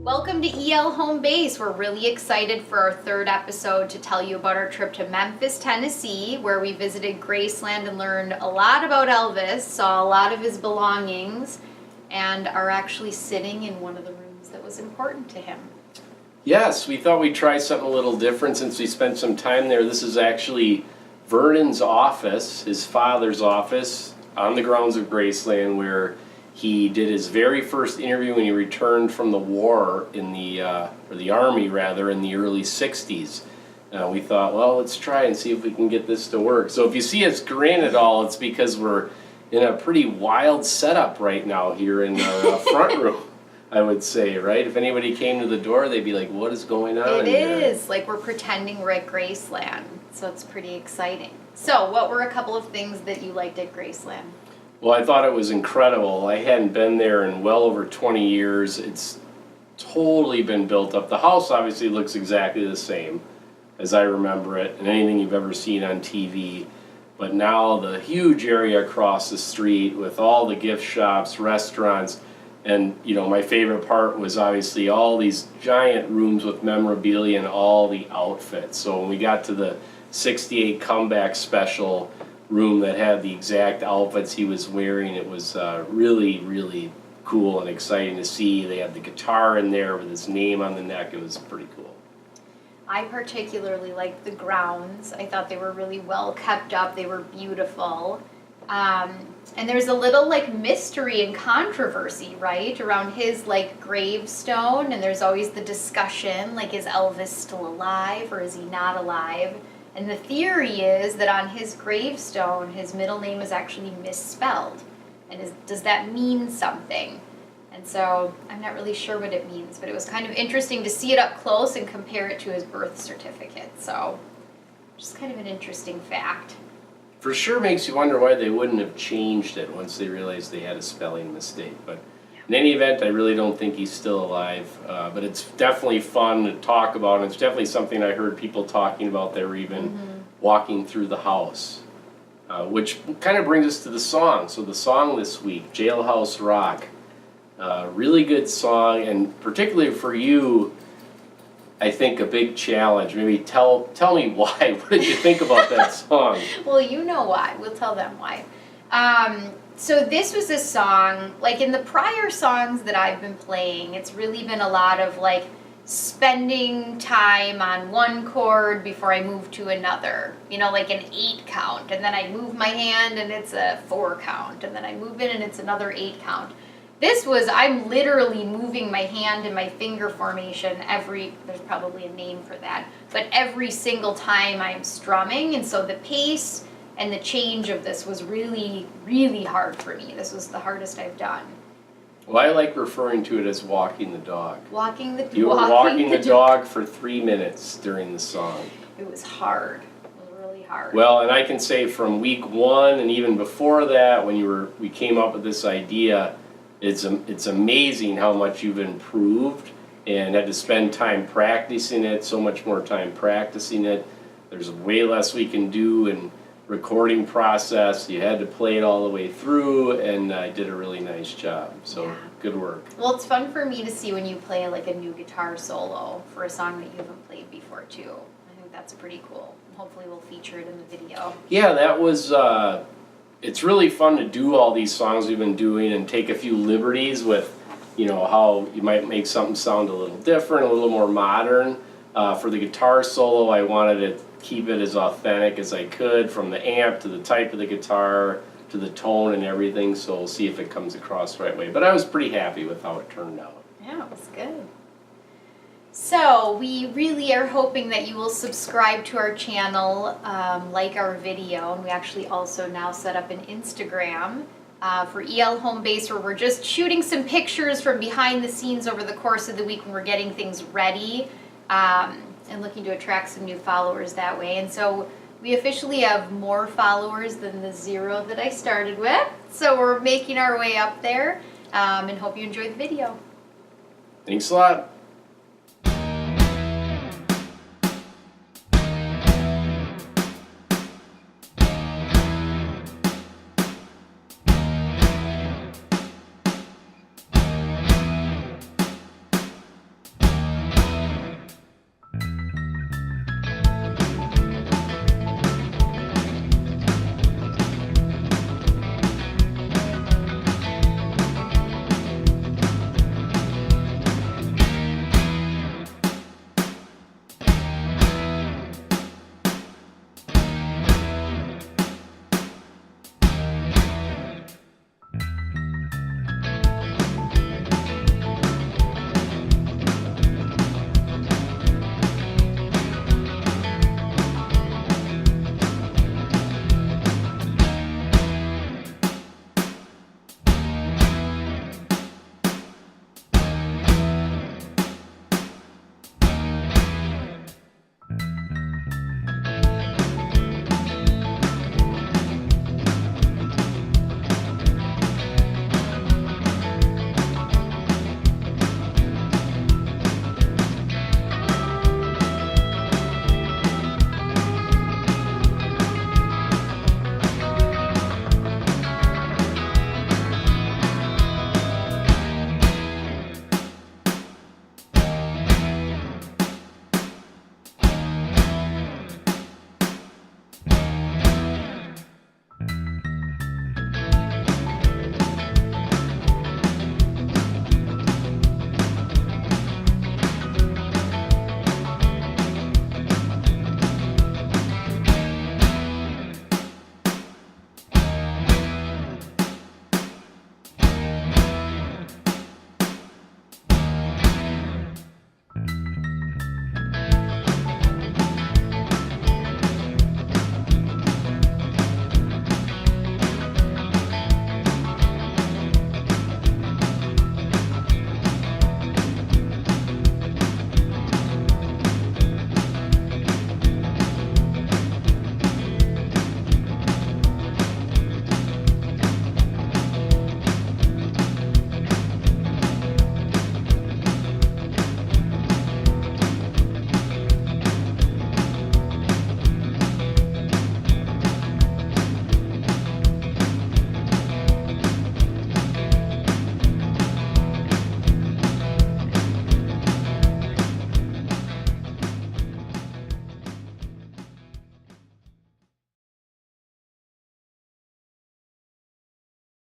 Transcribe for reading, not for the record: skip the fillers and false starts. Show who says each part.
Speaker 1: Welcome to EL Home Base. We're really excited for our third episode to tell you about our trip to Memphis, Tennessee, where we visited Graceland and learned a lot about Elvis, saw a lot of his belongings, and are actually sitting in one of the rooms that was important to him.
Speaker 2: Yes, we thought we'd try something a little different since we spent some time there. This is actually Vernon's office, his father's office, on the grounds of Graceland, where he did his very first interview when he returned from the war in the army rather, in the early 60s. We thought, well, let's try and see if we can get this to work. So if you see us grin at all, it's because we're in a pretty wild setup right now here in our front room, I would say, right? If anybody came to the door, they'd be like, what is going on?
Speaker 1: It is, like we're pretending we're at Graceland, so it's pretty exciting. So what were a couple of things that you liked at Graceland?
Speaker 2: Well, I thought it was incredible. I hadn't been there in well over 20 years. It's totally been built up. The house obviously looks exactly the same as I remember it and anything you've ever seen on TV. But now the huge area across the street with all the gift shops, restaurants, and my favorite part was obviously all these giant rooms with memorabilia and all the outfits. So when we got to the 68 comeback special room that had the exact outfits he was wearing, it was really, really cool and exciting to see. They had the guitar in there with his name on the neck. It was pretty cool.
Speaker 1: I particularly liked the grounds. I thought they were really well kept up. They were beautiful. And there's a little mystery and controversy, right, around his gravestone, and there's always the discussion, is Elvis still alive or is he not alive? And the theory is that on his gravestone, his middle name is actually misspelled. And does that mean something? And so I'm not really sure what it means, but it was kind of interesting to see it up close and compare it to his birth certificate. So just kind of an interesting fact.
Speaker 2: For sure makes you wonder why they wouldn't have changed it once they realized they had a spelling mistake. But in any event, I really don't think he's still alive. But it's definitely fun to talk about, and it's definitely something I heard people talking about there even walking through the house. Which kind of brings us to the song. So the song this week, Jailhouse Rock. Really good song, and particularly for you, I think a big challenge. Maybe tell me why. What did you think about that song?
Speaker 1: Well, you know why. We'll tell them why. So this was a song, in the prior songs that I've been playing, it's really been a lot of spending time on one chord before I move to another. Like an 8 count, and then I move my hand and it's a 4 count, and then I move it and it's another 8 count. This was, I'm literally moving my hand and my finger formation there's probably a name for that, but every single time I'm strumming, and so the pace and the change of this was really, really hard for me. This was the hardest I've done.
Speaker 2: Well, I like referring to it as walking the dog. You were walking the dog for 3 minutes during the song.
Speaker 1: It was hard. It was really hard.
Speaker 2: Well, and I can say from week 1 and even before that, when we came up with this idea, it's amazing how much you've improved and had to spend time practicing it, so much more time practicing it. There's way less we can do in recording process. You had to play it all the way through, and I did a really nice job. So yeah. Good work.
Speaker 1: Well, it's fun for me to see when you play a new guitar solo for a song that you haven't played before too. I think that's pretty cool. Hopefully we'll feature it in the video.
Speaker 2: Yeah, that was it's really fun to do all these songs we've been doing and take a few liberties with how you might make something sound a little different, a little more modern. For the guitar solo, I wanted to keep it as authentic as I could, from the amp to the type of the guitar to the tone and everything, so we'll see if it comes across the right way. But I was pretty happy with how it turned out.
Speaker 1: Yeah, it was good. So we really are hoping that you will subscribe to our channel, like our video, and we actually also now set up an Instagram for EL Home Base, where we're just shooting some pictures from behind the scenes over the course of the week when we're getting things ready. And looking to attract some new followers that way. And so we officially have more followers than the 0 that I started with. So we're making our way up there, and hope you enjoyed the video.
Speaker 2: Thanks a lot.